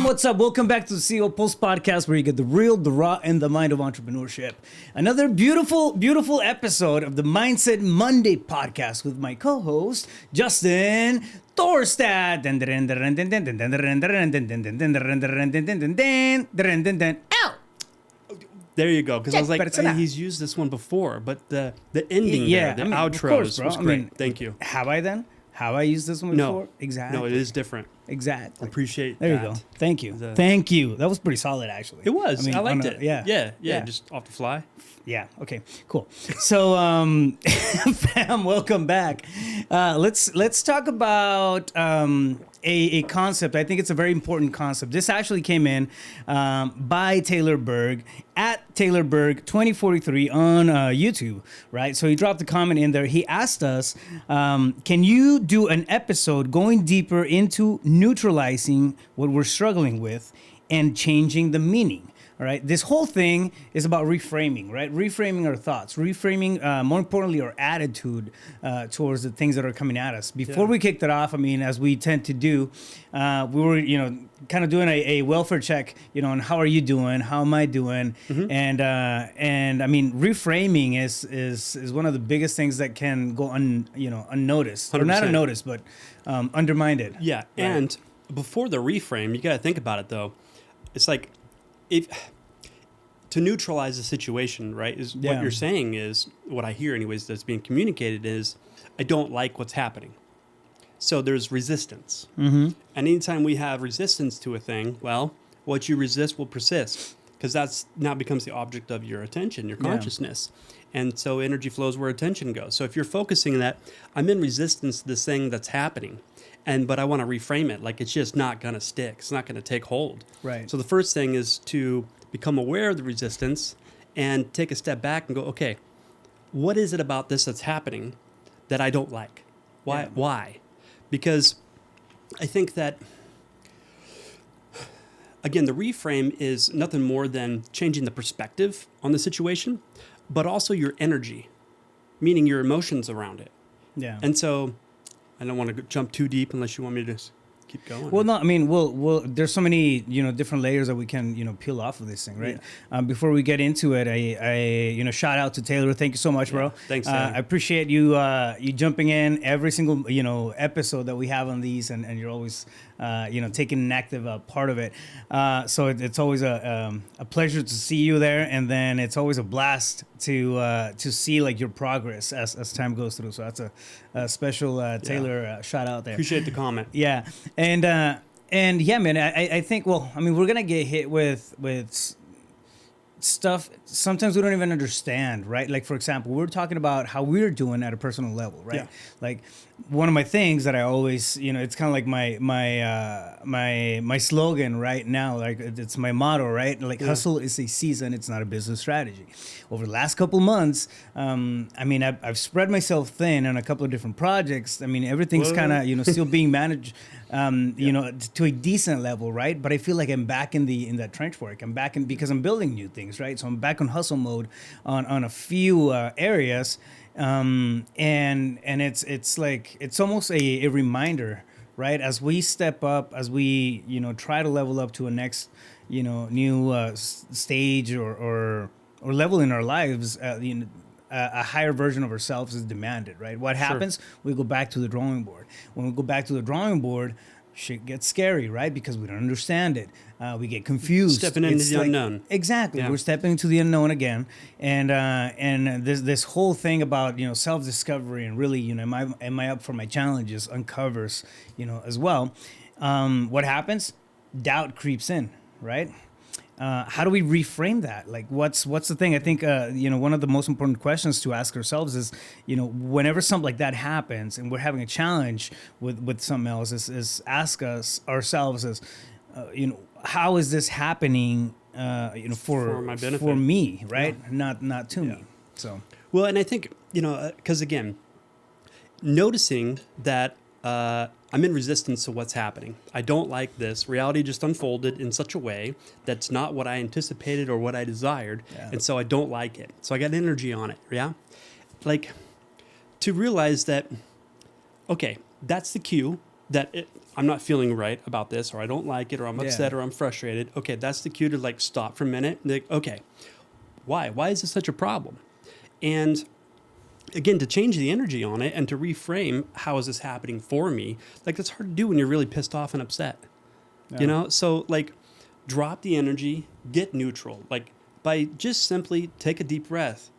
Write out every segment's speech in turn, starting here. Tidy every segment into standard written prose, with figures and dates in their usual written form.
what's up? Welcome back to the CEO Pulse podcast, where you get the real, the raw, and the mind of entrepreneurship. Another beautiful, beautiful episode of the Mindset Monday podcast with my co-host, Justin Thorstad. Ow! There you go. Because I was like, hey, he's used this one before, but the ending there, the outro was great. Thank you. Have I then? Have I used this one before? No. Exactly. No, it is different. Exactly. Appreciate there that. There you go. Thank you. Thank you. That was pretty solid, actually. It was. I liked it. Yeah. Just off the fly. Yeah. Okay. Cool. So, fam, welcome back. Let's talk about a concept. I think it's a very important concept. This actually came in by Taylor Berg at Taylor Berg 2043 on YouTube, right? So he dropped a comment in there. He asked us, can you do an episode going deeper into neutralizing what we're struggling with and changing the meaning? All right. This whole thing is about reframing, right? Reframing our thoughts, reframing, more importantly, our attitude towards the things that are coming at us. Before we kicked it off, I mean, as we tend to do, we were, kind of doing a welfare check, on how are you doing? How am I doing? Mm-hmm. And I mean, reframing is one of the biggest things that can go unnoticed, 100%. Or not unnoticed, but undermined. Yeah. Right? And before the reframe, you got to think about it though. It's like, to neutralize the situation, right, is what you're saying is, what I hear anyways that's being communicated is, I don't like what's happening. So there's resistance. Mm-hmm. And anytime we have resistance to a thing, well, what you resist will persist, because that's now becomes the object of your attention, your consciousness. And so energy flows where attention goes. So if you're focusing on that, I'm in resistance to this thing that's happening. But I want to reframe it, like it's just not going to stick. It's not going to take hold. Right. So the first thing is to become aware of the resistance and take a step back and go, okay, what is it about this that's happening that I don't like? Why? Yeah. Why? Because I think that, again, the reframe is nothing more than changing the perspective on the situation, but also your energy, meaning your emotions around it. Yeah. And so I don't want to jump too deep unless you want me to just keep going. Well, no, I mean, we'll there's so many, different layers that we can, peel off of this thing, right? Yeah. Before we get into it, I shout out to Taylor. Thank you so much, bro. Thanks, Taylor. I appreciate you jumping in every single, episode that we have on these, and you're always, taking an active part of it. So it's always a pleasure to see you there, and then it's always a blast to see like your progress as time goes through. So that's a special Taylor shout out there. Appreciate the comment. Yeah. And yeah, man, I think, well, I mean, we're going to get hit with stuff sometimes we don't even understand, right? Like, for example, we're talking about how we're doing at a personal level, right? Yeah. Like, one of my things that I always, it's kind of like my slogan right now, like it's my motto, right? Like, hustle is a season, it's not a business strategy. Over the last couple months, I mean, I've spread myself thin on a couple of different projects. I mean, everything's kind of, still being managed, to a decent level, right? But I feel like I'm back in that trench work. I'm back in, because I'm building new things, right? So I'm back on hustle mode on a few areas. And it's like, it's almost a reminder, right? As we step up, as we, try to level up to a next, new stage or level in our lives, a higher version of ourselves is demanded, right? What happens? We go back to the drawing board. When we go back to the drawing board, shit gets scary, right? Because we don't understand it. We get confused. Stepping into the unknown. Exactly. Yeah. We're stepping into the unknown again. And this whole thing about, self-discovery and really, am I up for my challenges uncovers, as well. What happens? Doubt creeps in, right? How do we reframe that? Like, what's the thing? I think, one of the most important questions to ask ourselves is, whenever something like that happens and we're having a challenge with something else, is ask ourselves as, how is this happening, for my benefit, for me, right? Yeah. Not to me. So, well, and I think, because again, noticing that, I'm in resistance to what's happening. I don't like this. Reality just unfolded in such a way that's not what I anticipated or what I desired. Yeah. And so I don't like it. So I got energy on it. Yeah. Like, to realize that, okay, that's the cue. I'm not feeling right about this, or I don't like it, or I'm upset, or I'm frustrated. Okay, that's the cue to like stop for a minute. Like, okay, why? Why is this such a problem? And again, to change the energy on it and to reframe, how is this happening for me? Like, that's hard to do when you're really pissed off and upset. You know? So like, drop the energy, get neutral. Like, by just simply take a deep breath.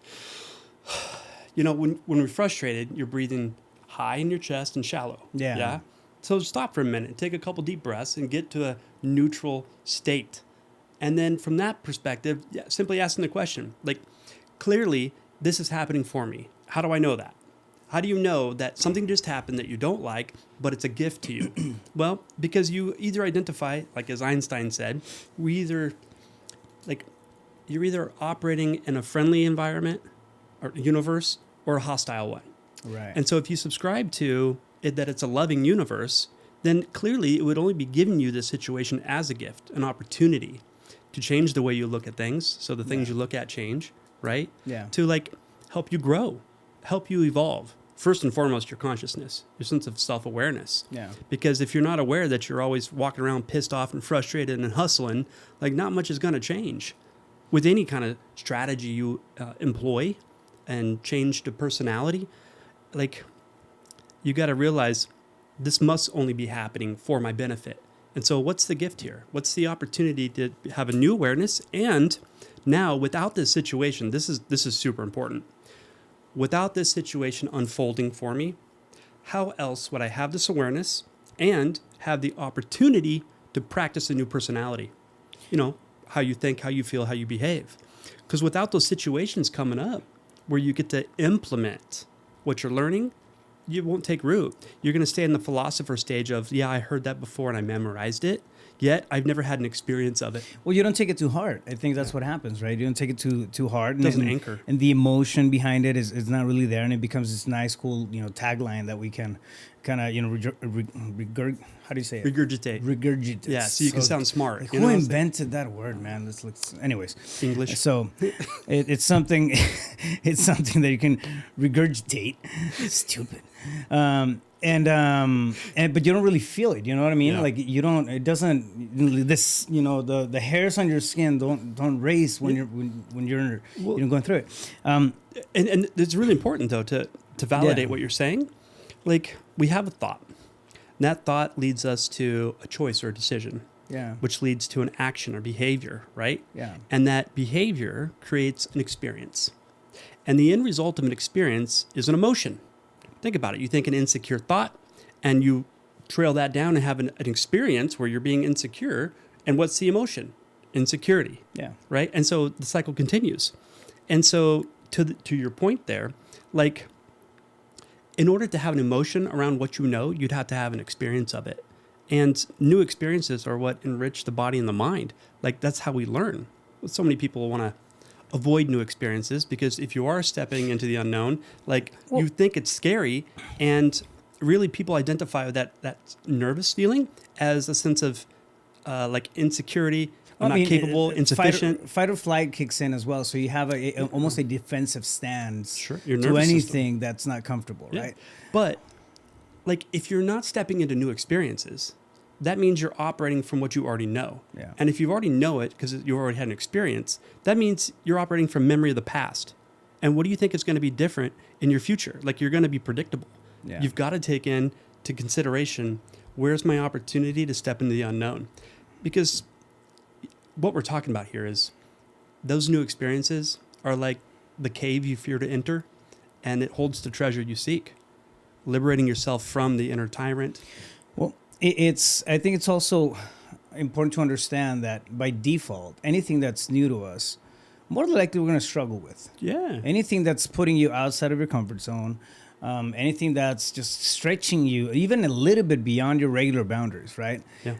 You know, when we're frustrated, you're breathing high in your chest and shallow. Yeah. So stop for a minute, take a couple deep breaths and get to a neutral state. And then from that perspective, simply asking the question, like, clearly this is happening for me. How do I know that? How do you know that something just happened that you don't like, but it's a gift to you? Well, because you either identify, like as Einstein said, you're either operating in a friendly environment or universe or a hostile one. Right. And so if you subscribe to it, that it's a loving universe, then clearly it would only be giving you this situation as a gift, an opportunity to change the way you look at things. So the things you look at change, right? Yeah. To like help you grow, help you evolve. First and foremost, your consciousness, your sense of self-awareness. Yeah. Because if you're not aware that you're always walking around pissed off and frustrated and hustling, like not much is going to change. With any kind of strategy you employ and change to personality, like you got to realize this must only be happening for my benefit. And so what's the gift here? What's the opportunity to have a new awareness? And now without this situation, this is super important. Without this situation unfolding for me, how else would I have this awareness and have the opportunity to practice a new personality? You know, how you think, how you feel, how you behave. Because without those situations coming up where you get to implement what you're learning, you won't take root. You're going to stay in the philosopher stage of, yeah, I heard that before and I memorized it, yet I've never had an experience of it. Well, you don't take it too hard. I think that's what happens, right? You don't take it too hard. It doesn't anchor. And the emotion behind it is not really there, and it becomes this nice, cool, tagline that we can kind of, how do you say it? Regurgitate. Regurgitate. Yeah, so you can sound smart. Who invented that word, man? Anyways. English. So it's something it's something that you can regurgitate. Stupid. But you don't really feel it, you know what I mean? Yeah. Like it doesn't, this, the hairs on your skin don't raise when you're going through it. And it's really important though to validate what you're saying. Like, we have a thought. And that thought leads us to a choice or a decision. Yeah. Which leads to an action or behavior, right? Yeah. And that behavior creates an experience. And the end result of an experience is an emotion. Think about it. You think an insecure thought, and you trail that down and have an experience where you're being insecure. And what's the emotion? Insecurity. Yeah. Right? And so the cycle continues. And so to your point there, like, in order to have an emotion around what you know, you'd have to have an experience of it. And new experiences are what enrich the body and the mind. Like, that's how we learn. So many people want to avoid new experiences because if you are stepping into the unknown, you think it's scary, and really people identify with that nervous feeling as a sense of insecurity. I'm not capable, insufficient. Fight or flight kicks in as well. So you have almost a defensive stance to anything that's not comfortable, right? But like, if you're not stepping into new experiences, that means you're operating from what you already know. Yeah. And if you already know it because you already had an experience, that means you're operating from memory of the past. And what do you think is going to be different in your future? Like, you're going to be predictable. Yeah. You've got to take into consideration, where's my opportunity to step into the unknown? Because what we're talking about here is those new experiences are like the cave you fear to enter, and it holds the treasure you seek, liberating yourself from the inner tyrant. Well, I think it's also important to understand that by default, anything that's new to us, more than likely we're going to struggle with. Yeah. Anything that's putting you outside of your comfort zone, anything that's just stretching you even a little bit beyond your regular boundaries, right? Yeah.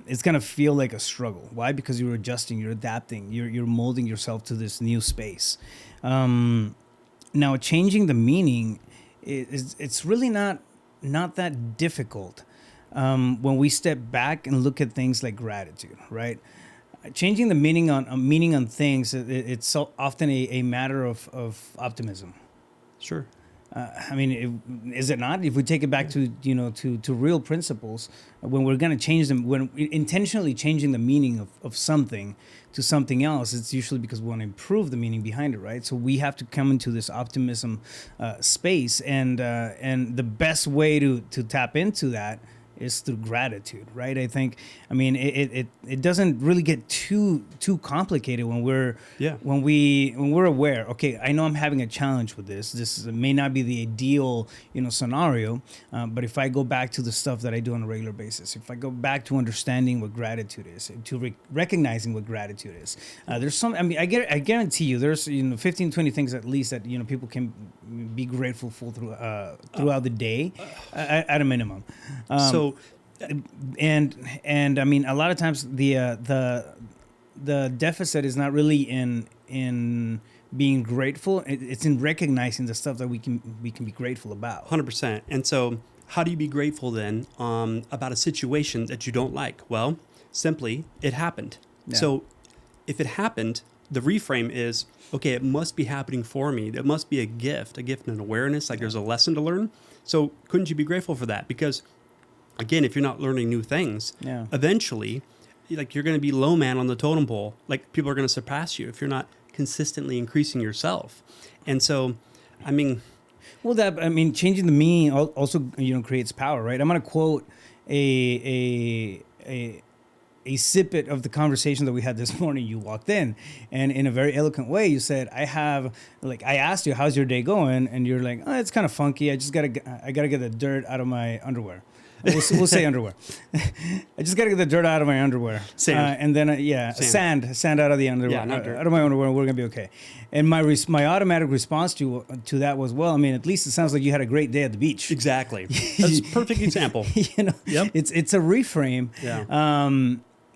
It's going to feel like a struggle. Why? Because you're adjusting, you're adapting, you're molding yourself to this new space. Now, changing the meaning, it's really not that difficult when we step back and look at things like gratitude, right? Changing the meaning on things, it's so often a matter of optimism. Sure. I mean, is it not? If we take it back to to real principles, when we're gonna change them, when intentionally changing the meaning of something to something else, it's usually because we want to improve the meaning behind it, right? So we have to come into this optimism space, and the best way to tap into that is through gratitude, right? I think, I mean, it doesn't really get too complicated when we're when we're aware. Okay, I know I'm having a challenge with this. This may not be the ideal scenario, but if I go back to the stuff that I do on a regular basis, if I go back to understanding what gratitude is, to recognizing what gratitude is, there's some. I mean, I guarantee you, there's 15, 20 things at least that people can be grateful for throughout the day, at a minimum. And I mean, a lot of times the deficit is not really in being grateful. It's in recognizing the stuff that we can be grateful about. 100%. And so, how do you be grateful then about a situation that you don't like? Well, simply, it happened. Yeah. So, if it happened, the reframe is, okay, it must be happening for me. It must be a gift and awareness. Like there's a lesson to learn. So, couldn't you be grateful for that? Because again, if you're not learning new things, eventually, like you're going to be low man on the totem pole. Like people are going to surpass you if you're not consistently increasing yourself. And so, I mean, changing the meaning also creates power, right? I'm going to quote a snippet of the conversation that we had this morning. You walked in, and in a very eloquent way, you said, I asked you, how's your day going? And you're like, oh, it's kind of funky. I gotta get the dirt out of my underwear. We'll say underwear. I just gotta get the dirt out of my underwear. Sand. And then sand out of the underwear. Yeah, not dirt. Out of my underwear. We're gonna be okay. And my automatic response to that was, well, I mean, at least it sounds like you had a great day at the beach. Exactly. That's a perfect example. Yep. It's a reframe. Yeah.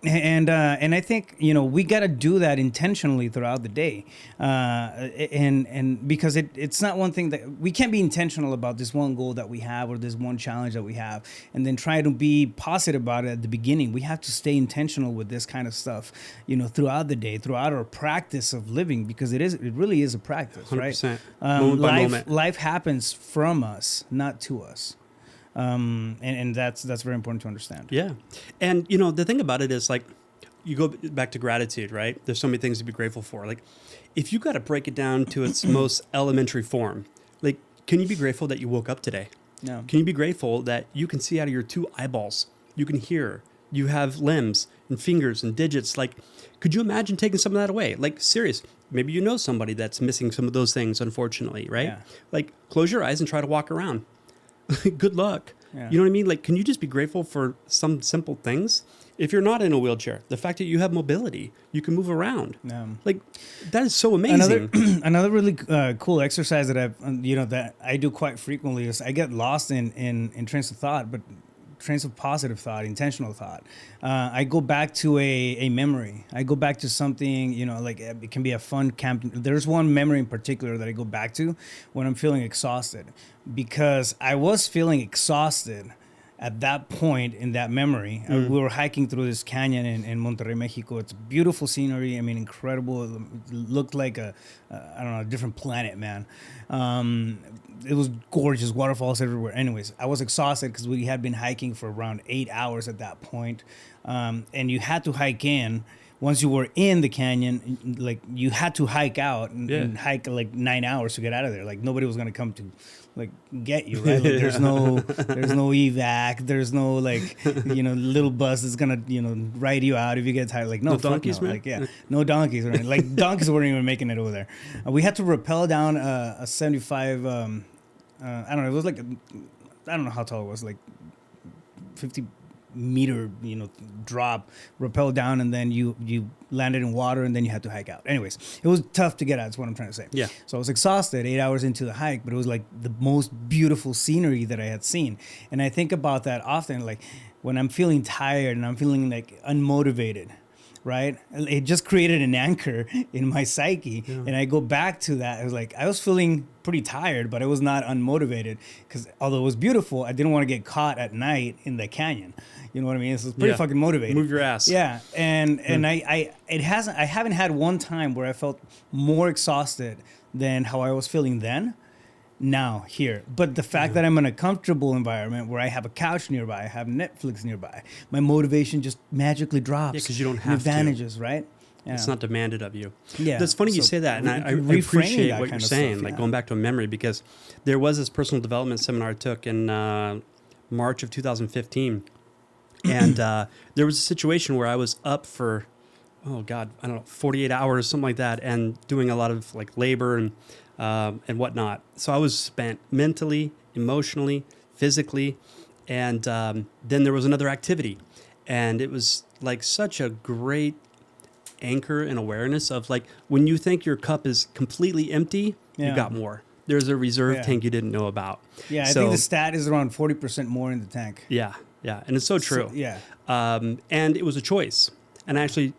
And I think we got to do that intentionally throughout the day, and because it's not one thing that we can't be intentional about this one goal that we have or this one challenge that we have, and then try to be positive about it at the beginning. We have to stay intentional with this kind of stuff, throughout the day, throughout our practice of living, because it really is a practice, 100%. Right? Life happens from us, not to us. And that's very important to understand. Yeah. And, the thing about it is like, you go back to gratitude, right? There's so many things to be grateful for. Like if you got to break it down to its most elementary form, like, can you be grateful that you woke up today? No. Can you be grateful that you can see out of your 2 eyeballs? You can hear, you have limbs and fingers and digits. Like, could you imagine taking some of that away? Like serious, maybe somebody that's missing some of those things, unfortunately, right? Yeah. Like close your eyes and try to walk around. Good luck. Yeah. You know what I mean? Like, can you just be grateful for some simple things? If you're not in a wheelchair, the fact that you have mobility, you can move around. Like, that is so amazing. Another really cool exercise that I've, that I do quite frequently is I get lost in trains of thought, but trains of positive thought, intentional thought. I go back to a memory. I go back to something, like it can be a fun camp. There's one memory in particular that I go back to when I'm feeling exhausted, because I was feeling exhausted at that point in that memory. We were hiking through this canyon in Monterrey, Mexico. It's beautiful scenery. I mean, incredible. It looked like a different planet, man. It was gorgeous, waterfalls everywhere. Anyways, I was exhausted because we had been hiking for around 8 hours at that point. And you had to hike in. Once you were in the canyon, like you had to hike out and hike like 9 hours to get out of there. Like nobody was gonna come to like get you, right? Like there's no evac, there's no little bus that's gonna ride you out if you get tired. Like no donkeys, man. Like no donkeys or anything. Like donkeys weren't even making it over there. We had to rappel down a 75. I don't know. It was like I don't know how tall it was. Like 50 meter drop, rappel down, and then you landed in water, and then you had to hike out. Anyways, it was tough to get out. That's what I'm trying to say. Yeah. So I was exhausted 8 hours into the hike, but it was like the most beautiful scenery that I had seen. And I think about that often, like when I'm feeling tired and I'm feeling like unmotivated, right? It just created an anchor in my psyche. Yeah. And I go back to that. It was like, I was feeling pretty tired, but I was not unmotivated, because although it was beautiful, I didn't want to get caught at night in the canyon. You know what I mean? So it's pretty fucking motivated. Move your ass. Yeah. And I haven't had one time where I felt more exhausted than how I was feeling then. now here. But the fact that I'm in a comfortable environment where I have a couch nearby, I have Netflix nearby, my motivation just magically drops. Yeah, because you don't have advantages, right? Yeah. It's not demanded of you. Yeah. That's funny you say that, and I appreciate what you're saying, like going back to a memory, because there was this personal development seminar I took in March of 2015, and there was a situation where I was up for, 48 hours, something like that, and doing a lot of like labor and whatnot. So I was spent mentally, emotionally, physically, and then there was another activity, and it was like such a great anchor and awareness of like when you think your cup is completely empty, you got more. There's a reserve tank you didn't know about. Yeah, I think the stat is around 40% more in the tank. Yeah, and it's so true. So, and it was a choice, and actually,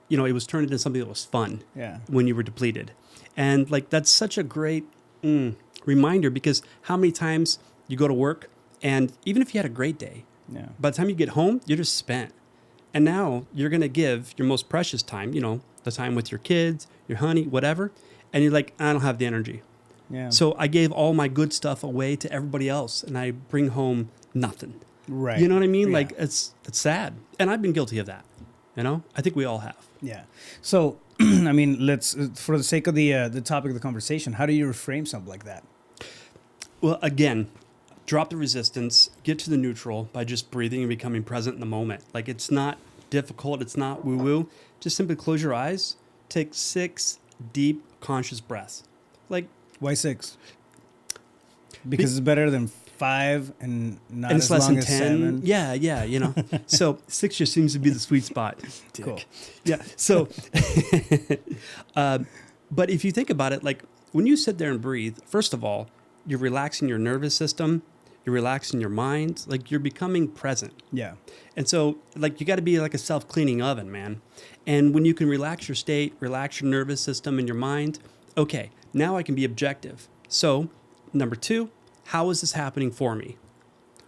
it was turned into something that was fun. Yeah. When you were depleted, and like that's such a great reminder, because how many times you go to work and even if you had a great day, by the time you get home, you're just spent. And now you're going to give your most precious time, the time with your kids, your honey, whatever. And you're like, I don't have the energy. Yeah. So I gave all my good stuff away to everybody else, and I bring home nothing. Right. You know what I mean? Yeah. Like it's sad. And I've been guilty of that. I think we all have. Yeah. So, I mean, let's, for the sake of the topic of the conversation, how do you reframe something like that? Well, again, drop the resistance, get to the neutral by just breathing and becoming present in the moment. Like it's not difficult. It's not woo-woo. Just simply close your eyes, take 6 deep conscious breaths. Like, why 6? Because it's better than 5 and not and as it's less long than as 10. 7. Yeah. So 6 just seems to be the sweet spot. Dick. Cool. Yeah. So, but if you think about it, like when you sit there and breathe, first of all, you're relaxing your nervous system, you're relaxing your mind, like you're becoming present. Yeah. And so like you got to be like a self-cleaning oven, man. And when you can relax your state, relax your nervous system and your mind, okay, now I can be objective. So, number 2, how is this happening for me?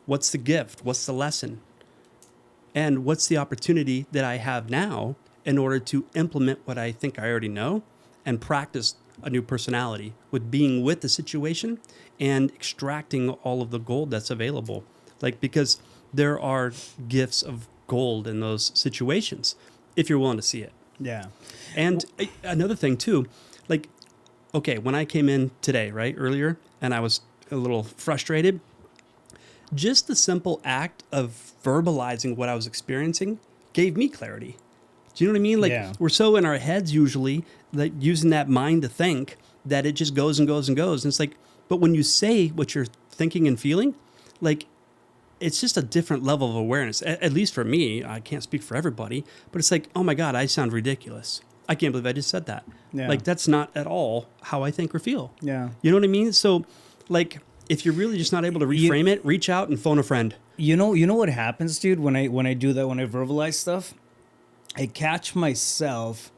What's the gift? What's the lesson? And what's the opportunity that I have now in order to implement what I think I already know and practice a new personality with being with the situation and extracting all of the gold that's available. Like, because there are gifts of gold in those situations if you're willing to see it. Yeah. And another thing too, like, okay, when I came in today, right, earlier, and I was a little frustrated, just the simple act of verbalizing what I was experiencing gave me clarity. Do you know what I mean? Like, we're so in our heads usually, like using that mind to think, that it just goes and goes and goes. And it's like, but when you say what you're thinking and feeling, like, it's just a different level of awareness. At least for me, I can't speak for everybody, but it's like, oh my God, I sound ridiculous. I can't believe I just said that. Yeah. Like, that's not at all how I think or feel. Yeah. You know what I mean? So, like, if you're really just not able to reframe it, reach out and phone a friend. You know what happens, dude, when I do that, when I verbalize stuff, I catch myself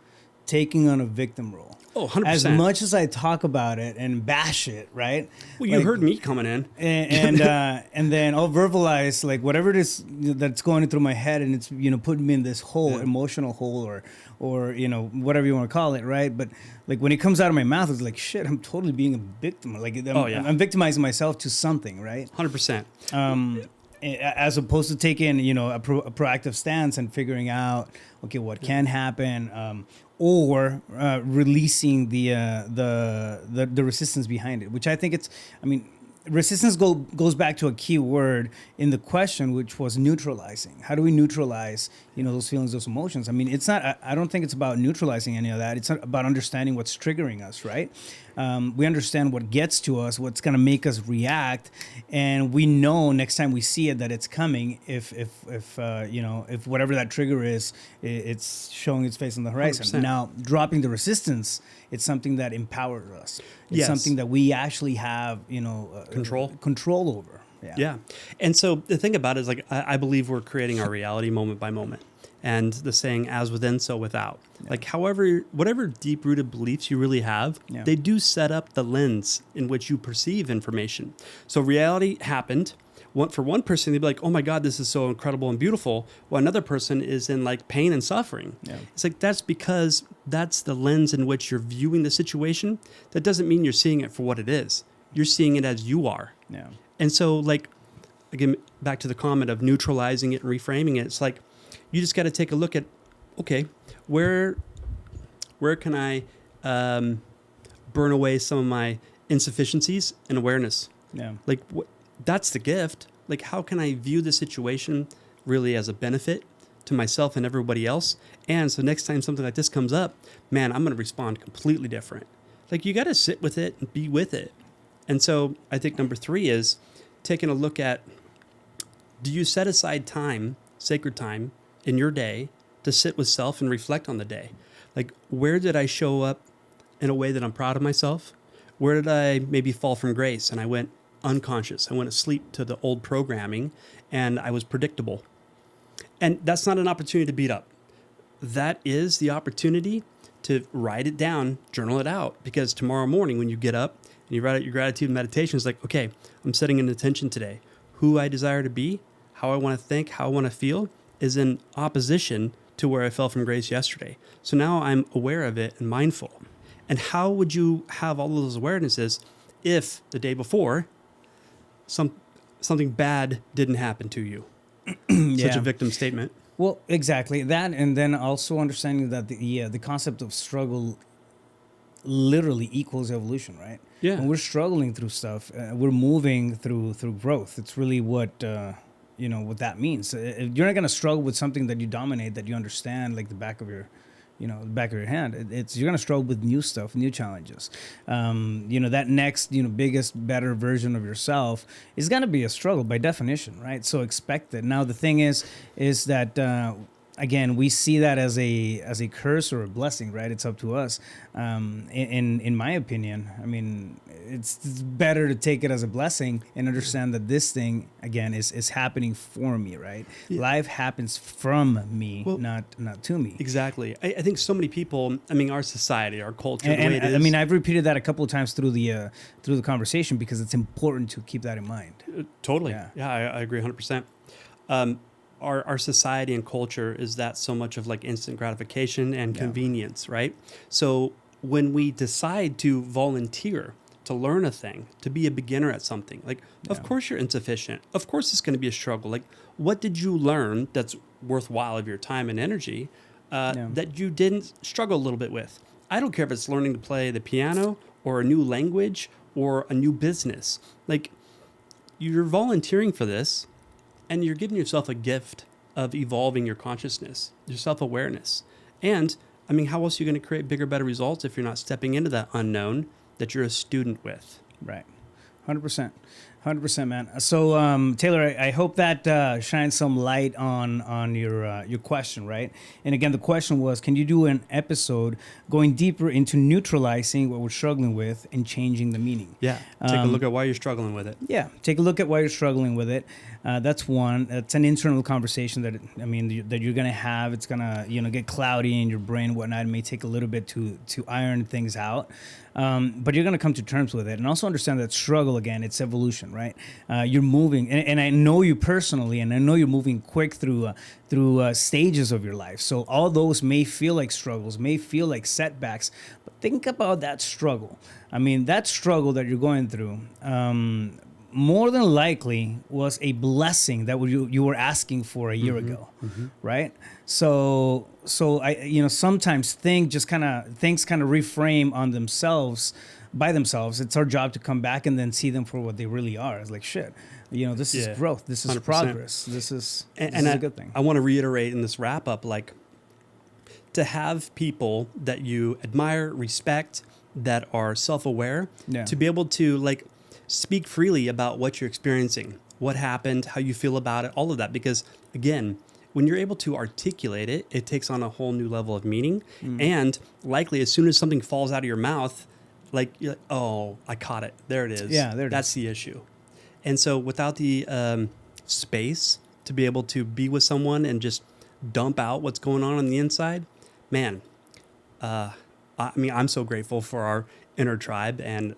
taking on a victim role. Oh, 100%. As much as I talk about it and bash it, right? Well, you heard me coming in. And then I'll verbalize like whatever it is that's going through my head, and it's, putting me in this hole, emotional hole, or whatever you want to call it, right? But like when it comes out of my mouth, it's like, shit, I'm totally being a victim. Like I'm victimizing myself to something, right? 100%. As opposed to taking, a proactive stance and figuring out, okay, what can happen, or releasing the resistance behind it, which I think resistance goes back to a key word in the question, which was neutralizing. How do we neutralize, those feelings, those emotions? I mean, it's not, I don't think it's about neutralizing any of that. It's not about understanding what's triggering us, right? We understand what gets to us, what's going to make us react. And we know next time we see it that it's coming, if whatever that trigger is, it's showing its face on the horizon. 100%. Now, dropping the resistance, it's something that empowers us. It's something that we actually have, control over. Yeah. And so the thing about it is, like, I believe we're creating our reality moment by moment. And the saying, as within, so without. Yeah. Like, whatever deep-rooted beliefs you really have, they do set up the lens in which you perceive information. So reality happened. For one person, they'd be like, oh my God, this is so incredible and beautiful. While another person is in like pain and suffering. Yeah. It's like, that's because that's the lens in which you're viewing the situation. That doesn't mean you're seeing it for what it is. you're seeing it as you are. Yeah. And so, like, again, back to the comment of neutralizing it and reframing it, it's like you just got to take a look at, okay, where can I burn away some of my insufficiencies and awareness? Yeah. Like, that's the gift. Like, how can I view the situation really as a benefit to myself and everybody else? And so next time something like this comes up, man, I'm going to respond completely different. Like, you got to sit with it and be with it. And so I think number 3 is taking a look at, do you set aside time, sacred time in your day to sit with self and reflect on the day? Like, where did I show up in a way that I'm proud of myself? Where did I maybe fall from grace and I went unconscious? I went asleep to the old programming and I was predictable. And that's not an opportunity to beat up. That is the opportunity to write it down, journal it out, because tomorrow morning when you get up and you write out your gratitude and meditation, it's like, okay, I'm setting an intention today. Who I desire to be, how I want to think, how I want to feel is in opposition to where I fell from grace yesterday. So now I'm aware of it and mindful. And how would you have all of those awarenesses if the day before something bad didn't happen to you? Such a victim statement. Well, exactly that, and then also understanding that the concept of struggle literally equals evolution, right? Yeah. When we're struggling through stuff, we're moving through growth. It's really what what that means. You're not gonna struggle with something that you dominate, that you understand, like the back of your hand. You're gonna struggle with new stuff, new challenges. That next, biggest, better version of yourself is gonna be a struggle by definition, right? So expect it. Now the thing is that again, we see that as a curse or a blessing, right? It's up to us. In my opinion, I mean, it's better to take it as a blessing and understand that this thing again is happening for me, right? Yeah. Life happens from me, not to me. Exactly. I think so many people. I mean, our society, our culture, the way it is. I mean, I've repeated that a couple of times through the conversation because it's important to keep that in mind. Totally. Yeah, I agree 100%. Our society and culture is that so much of like instant gratification and convenience, right? So when we decide to volunteer to learn a thing, to be a beginner at something, like, of course you're insufficient. Of course it's going to be a struggle. Like, what did you learn that's worthwhile of your time and energy that you didn't struggle a little bit with? I don't care if it's learning to play the piano or a new language or a new business. Like, you're volunteering for this, and you're giving yourself a gift of evolving your consciousness, your self-awareness. And, I mean, how else are you going to create bigger, better results if you're not stepping into that unknown that you're a student with? Right. 100%. 100%, man. So, Taylor, I hope that shines some light on your question, right? And again, the question was, can you do an episode going deeper into neutralizing what we're struggling with and changing the meaning? Yeah. Take a look at why you're struggling with it. Yeah. Take a look at why you're struggling with it. That's one. It's an internal conversation that you're gonna have. It's gonna get cloudy in your brain, whatnot. It may take a little bit to iron things out, but you're gonna come to terms with it, and also understand that struggle again. It's evolution, right? You're moving, and I know you personally, and I know you're moving quick through stages of your life. So all those may feel like struggles, may feel like setbacks, but think about that struggle. I mean, that struggle that you're going through. More than likely was a blessing that you were asking for a year ago, right? So I sometimes things kind of reframe on themselves by themselves. It's our job to come back and then see them for what they really are. It's like, shit, this is growth, this is 100%. Progress, this is a good thing. I want to reiterate in this wrap up, like, to have people that you admire, respect, that are self-aware, to be able to like speak freely about what you're experiencing, what happened, how you feel about it, all of that. Because again, when you're able to articulate it, it takes on a whole new level of meaning. And likely as soon as something falls out of your mouth, like, you're like, oh, I caught it. There it is. Yeah, that's the issue. And so without the space to be able to be with someone and just dump out what's going on the inside, man, I'm so grateful for our inner tribe and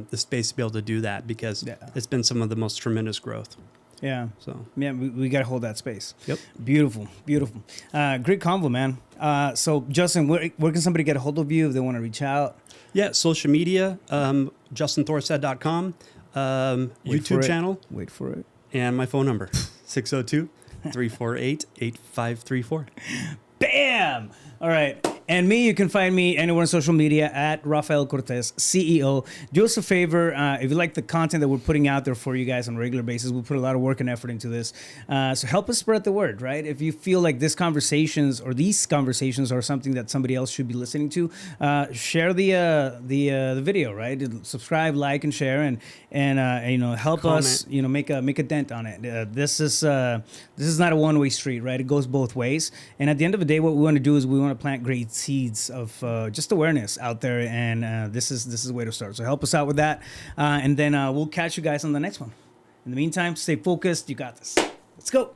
the space to be able to do that, because it's been some of the most tremendous growth. Yeah. So yeah, we got to hold that space. Yep. Beautiful. Great convo, man. So Justin, where can somebody get a hold of you if they want to reach out? Yeah, social media, justinthorstad.com, YouTube channel. Wait for it. And my phone number, 602-348-8534. Bam! All right. And me, you can find me anywhere on social media at Rafael Cortez, CEO. Do us a favor, if you like the content that we're putting out there for you guys on a regular basis, we put a lot of work and effort into this. So help us spread the word, right? If you feel like these conversations are something that somebody else should be listening to, share the video, right? Subscribe, like, and share, and help Comment. us, make a dent on it. This is not a one-way street, right? It goes both ways. And at the end of the day, what we want to do is we want to plant great seeds of just awareness out there, and this is the way to start. So help us out with that, and then we'll catch you guys on the next one. In the meantime, stay focused. You got this. Let's go.